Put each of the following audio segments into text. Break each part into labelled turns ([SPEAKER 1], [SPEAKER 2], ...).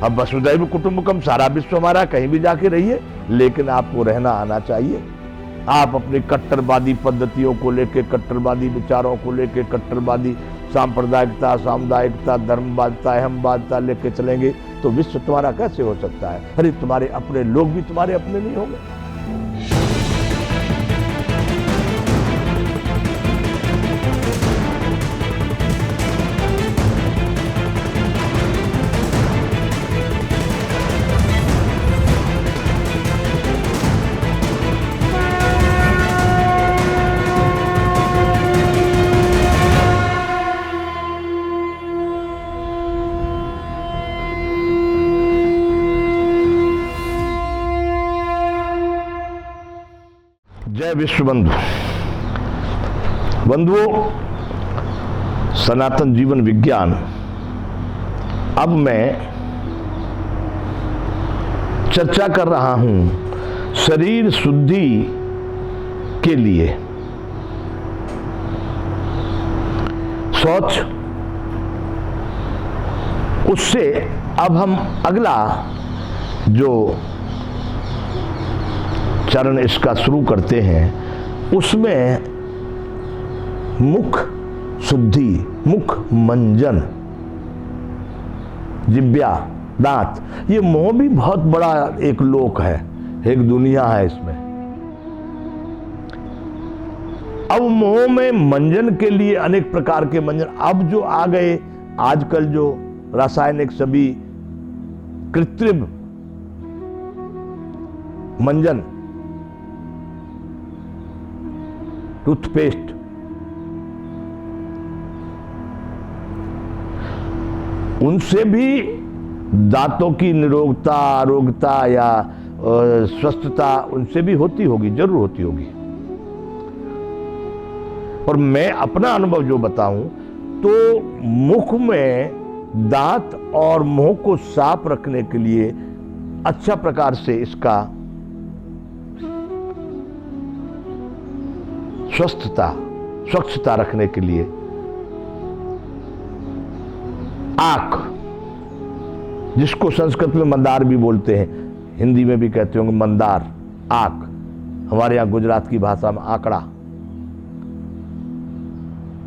[SPEAKER 1] अब वसुधैव कुटुंबकम, सारा विश्व हमारा, कहीं भी जाके रहिए, लेकिन आपको रहना आना चाहिए। आप अपनी कट्टरवादी पद्धतियों को लेके, कट्टरवादी विचारों को लेके, कट्टरवादी सांप्रदायिकता, सामुदायिकता, धर्मवादिता, अहमवादिता लेके चलेंगे तो विश्व तुम्हारा कैसे हो सकता है? अरे तुम्हारे अपने लोग भी तुम्हारे अपने नहीं होंगे। जय विश्व बंधु। बंधुओं, सनातन जीवन विज्ञान, अब मैं चर्चा कर रहा हूं शरीर शुद्धि के लिए। शौच, उससे अब हम अगला जो चरण इसका शुरू करते हैं, उसमें मुख शुद्धि, मुख मंजन, जिह्वा, दांत, ये मुंह भी बहुत बड़ा एक लोक है, एक दुनिया है इसमें। अब मुंह में मंजन के लिए अनेक प्रकार के मंजन अब जो आ गए, आजकल जो रासायनिक सभी कृत्रिम मंजन, टूथपेस्ट, उनसे भी दांतों की निरोगता, आरोग्यता या स्वस्थता उनसे भी होती होगी, जरूर होती होगी। और मैं अपना अनुभव जो बताऊं तो मुख में दांत और मुंह को साफ रखने के लिए अच्छा प्रकार से इसका स्वच्छता रखने के लिए आंख, जिसको संस्कृत में मंदार भी बोलते हैं, हिंदी में भी कहते होंगे मंदार, आंख, हमारे यहां गुजरात की भाषा में आंकड़ा,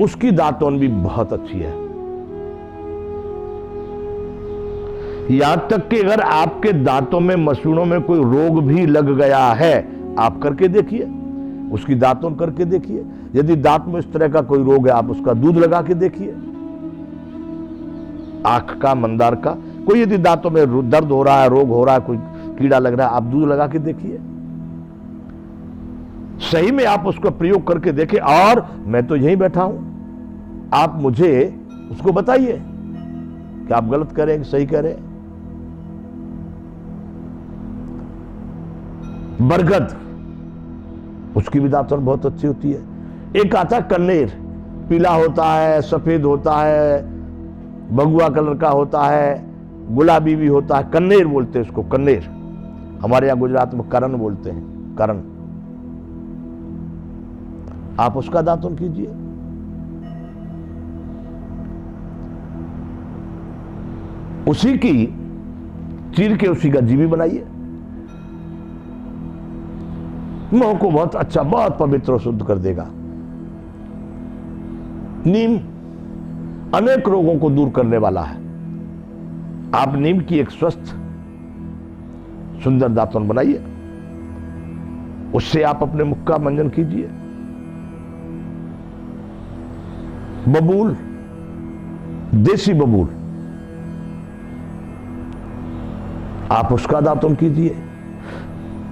[SPEAKER 1] उसकी दांतों भी बहुत अच्छी है। यहां तक कि अगर आपके दांतों में, मसूड़ों में कोई रोग भी लग गया है, आप करके देखिए, उसकी दांतों करके देखिए। यदि दांत में इस तरह का कोई रोग है, आप उसका दूध लगा के देखिए, आंख का, मंदार का। कोई यदि दांतों में दर्द हो रहा है, रोग हो रहा है, कोई कीड़ा लग रहा है, आप दूध लगा के देखिए, सही में आप उसका प्रयोग करके देखें। और मैं तो यहीं बैठा हूं, आप मुझे उसको बताइए कि आप गलत करें कि सही करें। बरगद, उसकी भी दांतन बहुत अच्छी होती है। एक आता कन्नेर, पीला होता है, सफेद होता है, भगवा कलर का होता है, गुलाबी भी होता है, कन्नेर बोलते हैं उसको, कन्नेर। हमारे यहां गुजरात में करण बोलते हैं, करण। आप उसका दांतन कीजिए। उसी की चीर के उसी का जीवी बनाइए। मुंह को बहुत अच्छा, बहुत पवित्र और शुद्ध कर देगा। नीम अनेक रोगों को दूर करने वाला है। आप नीम की एक स्वस्थ सुंदर दातुन बनाइए, उससे आप अपने मुख का मंजन कीजिए। बबूल, देसी बबूल, आप उसका दातुन कीजिए।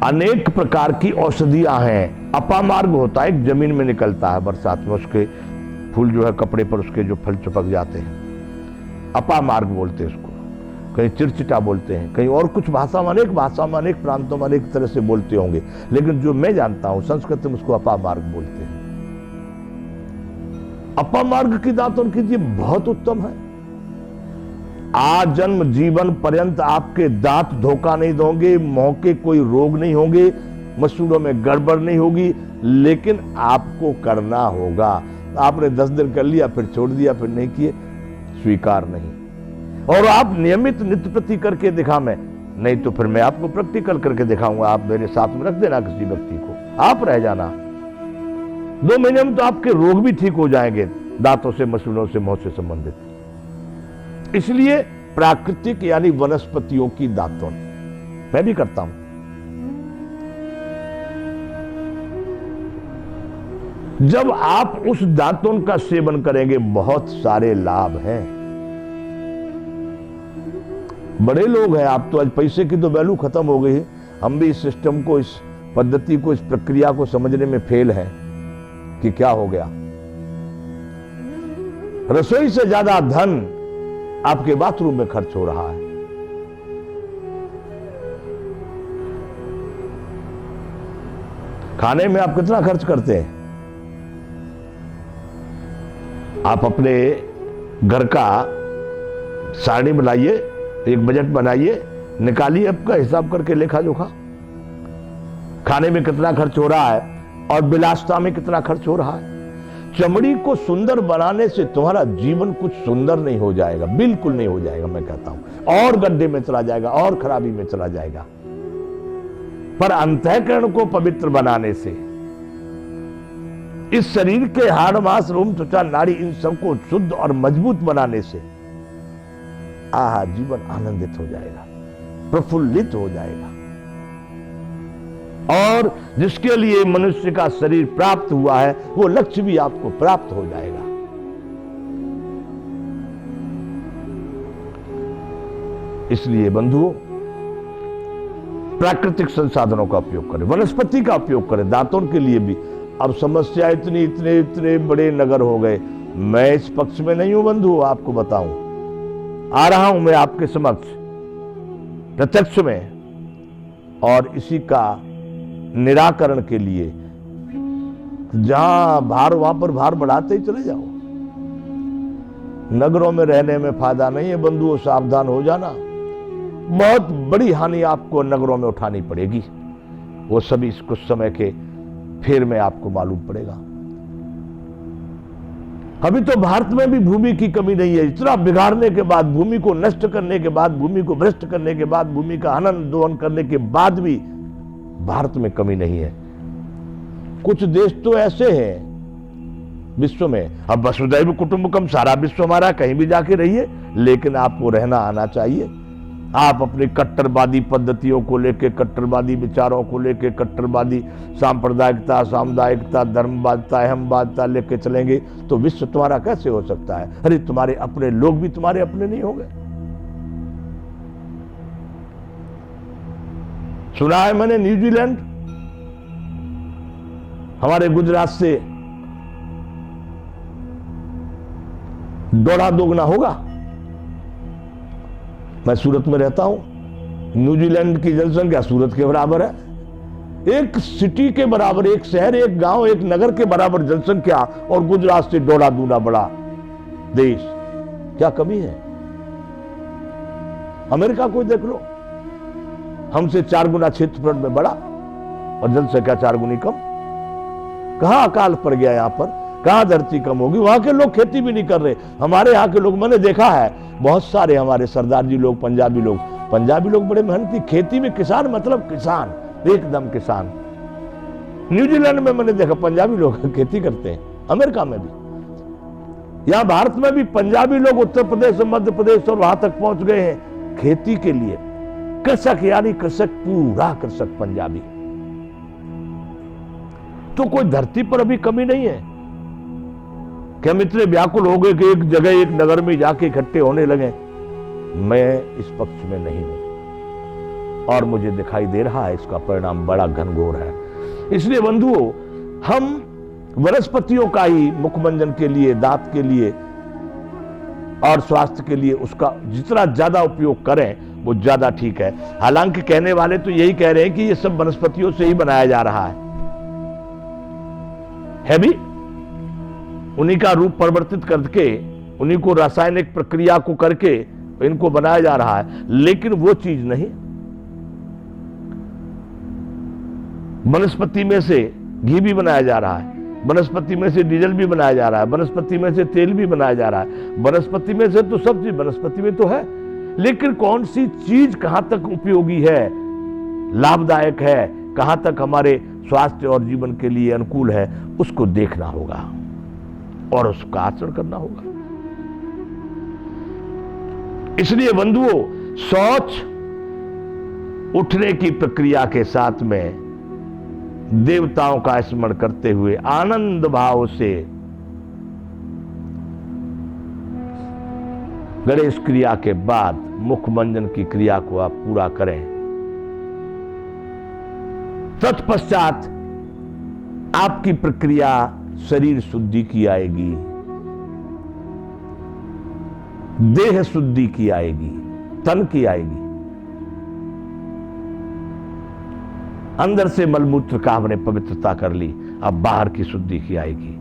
[SPEAKER 1] अनेक प्रकार की औषधियां हैं। अपामार्ग होता है, एक जमीन में निकलता है बरसात में, उसके फूल जो है कपड़े पर उसके जो फल चिपक जाते हैं, अपामार्ग बोलते हैं उसको। कहीं चिरचिटा बोलते हैं, कहीं और कुछ भाषा में, अनेक प्रांतों में अनेक तरह से बोलते होंगे, लेकिन जो मैं जानता हूं संस्कृत में उसको अपामार्ग बोलते हैं। अपामार्ग की दातुन कीजिए, बहुत उत्तम है। आजन्म जीवन पर्यंत आपके दांत धोखा नहीं दोगे, मुंह के कोई रोग नहीं होंगे, मसूड़ों में गड़बड़ नहीं होगी, लेकिन आपको करना होगा। आपने 10 दिन कर लिया, फिर छोड़ दिया, फिर नहीं किए, स्वीकार नहीं। और आप नियमित नित्य प्रति करके दिखा, मैं नहीं तो फिर मैं आपको प्रैक्टिकल करके दिखाऊंगा। आप मेरे साथ में रख देना किसी व्यक्ति को, आप रह जाना, 2 महीने में तो आपके रोग भी ठीक हो जाएंगे, दांतों से, मसूड़ों से, मुंह से संबंधित। इसलिए प्राकृतिक यानी वनस्पतियों की दातुन मैं भी करता हूं। जब आप उस दातुन का सेवन करेंगे बहुत सारे लाभ हैं। बड़े लोग हैं, आप तो आज पैसे की तो वैल्यू खत्म हो गई है। हम भी इस सिस्टम को, इस पद्धति को, इस प्रक्रिया को समझने में फेल हैं कि क्या हो गया। रसोई से ज्यादा धन आपके बाथरूम में खर्च हो रहा है। खाने में आप कितना खर्च करते हैं? आप अपने घर का सारणी बनाइए, एक बजट बनाइए, निकालिए आपका हिसाब करके लेखा जोखा। खाने में कितना खर्च हो रहा है और विलासिता में कितना खर्च हो रहा है। चमड़ी को सुंदर बनाने से तुम्हारा जीवन कुछ सुंदर नहीं हो जाएगा, बिल्कुल नहीं हो जाएगा। मैं कहता हूं और गड्ढे में चला जाएगा और खराबी में चला जाएगा। पर अंतःकरण को पवित्र बनाने से, इस शरीर के हाड़ मांस रोम त्वचा नाड़ी इन सबको शुद्ध और मजबूत बनाने से आहा जीवन आनंदित हो जाएगा, प्रफुल्लित हो जाएगा। और जिसके लिए मनुष्य का शरीर प्राप्त हुआ है वो लक्ष्य भी आपको प्राप्त हो जाएगा। इसलिए बंधुओं, प्राकृतिक संसाधनों का उपयोग करें, वनस्पति का उपयोग करें, दांतों के लिए भी। अब समस्या इतने बड़े नगर हो गए। मैं इस पक्ष में नहीं हूं बंधु, आपको बताऊं, आ रहा हूं मैं आपके समक्ष प्रत्यक्ष में, और इसी का निराकरण के लिए जहां भार वहां पर भार बढ़ाते ही चले जाओ। नगरों में रहने में फायदा नहीं है बंधुओं, सावधान हो जाना। बहुत बड़ी हानि आपको नगरों में उठानी पड़ेगी, वो सभी कुछ समय के फेर में आपको मालूम पड़ेगा। अभी तो भारत में भी भूमि की कमी नहीं है। इतना बिगाड़ने के बाद, भूमि को नष्ट करने के बाद, भूमि को भ्रष्ट करने के बाद, भूमि का हनन दोहन करने के बाद भी भारत में कमी नहीं है। कुछ देश तो ऐसे हैं विश्व में, अब वसुधैव कुटुंबकम, सारा विश्व हमारा, कहीं भी जाके रहिए, लेकिन आपको रहना आना चाहिए। आप अपने कट्टरवादी पद्धतियों को लेके, कट्टरवादी विचारों को लेके, कट्टरवादी सांप्रदायिकता, सामुदायिकता, धर्मवादिता, अहमवादिता लेके चलेंगे तो विश्व तुम्हारा कैसे हो सकता है? अरे तुम्हारे अपने लोग भी तुम्हारे अपने नहीं होंगे। सुना है मैंने न्यूजीलैंड हमारे गुजरात से 2.5 गुना होगा। मैं सूरत में रहता हूं, न्यूजीलैंड की जनसंख्या सूरत के बराबर है। एक सिटी के बराबर, एक शहर, एक गांव, एक नगर के बराबर जनसंख्या, और गुजरात से 2.5 गुना बड़ा देश। क्या कमी है? अमेरिका को देख लो, हमसे 4 गुना क्षेत्रफल में बड़ा और जनसंख्या 4 गुनी कम। कहां अकाल पड़ गया यहां पर? कहां धरती कम होगी? वहां के लोग खेती भी नहीं कर रहे। हमारे यहां के लोग, मैंने देखा है बहुत सारे हमारे सरदार जी लोग, पंजाबी लोग बड़े मेहनती, खेती में किसान, मतलब किसान, एकदम किसान। न्यूजीलैंड में मैंने देखा पंजाबी लोग खेती करते हैं, अमेरिका में भी। यहां भारत में भी पंजाबी लोग उत्तर प्रदेश, मध्य प्रदेश और वहां तक पहुंच गए हैं खेती के लिए। कृषक यानी कृषक, पूरा कृषक पंजाबी। तो कोई धरती पर अभी कमी नहीं है कि हम इतने व्याकुल हो गए कि एक जगह, एक नगर में जाके इकट्ठे होने लगे। मैं इस पक्ष में नहीं हूं और मुझे दिखाई दे रहा है इसका परिणाम बड़ा घनघोर है। इसलिए बंधुओं, हम वनस्पतियों का ही मुखमंजन के लिए, दांत के लिए और स्वास्थ्य के लिए उसका जितना ज्यादा उपयोग करें वो ज्यादा ठीक है। हालांकि कहने वाले तो यही कह रहे हैं कि ये सब वनस्पतियों से ही बनाया जा रहा है भी। उन्हीं का रूप परिवर्तित करके, उन्हीं को रासायनिक प्रक्रिया को करके इनको बनाया जा रहा है, लेकिन वो चीज नहीं। वनस्पति में से घी भी बनाया जा रहा है, वनस्पति में से डीजल भी बनाया जा रहा है, वनस्पति में से तेल भी बनाया जा रहा है, वनस्पति में से तो सब चीज वनस्पति में तो है। लेकिन कौन सी चीज कहां तक उपयोगी है, लाभदायक है, कहां तक हमारे स्वास्थ्य और जीवन के लिए अनुकूल है, उसको देखना होगा और उसका आचरण करना होगा। इसलिए बंधुओं, शौच उठने की प्रक्रिया के साथ में देवताओं का स्मरण करते हुए आनंद भाव से गणेश क्रिया के बाद मुखमंजन की क्रिया को आप पूरा करें। तत्पश्चात आपकी प्रक्रिया शरीर शुद्धि की आएगी, देह शुद्धि की आएगी, तन की आएगी। अंदर से मलमूत्र का हमने पवित्रता कर ली, अब बाहर की शुद्धि की आएगी।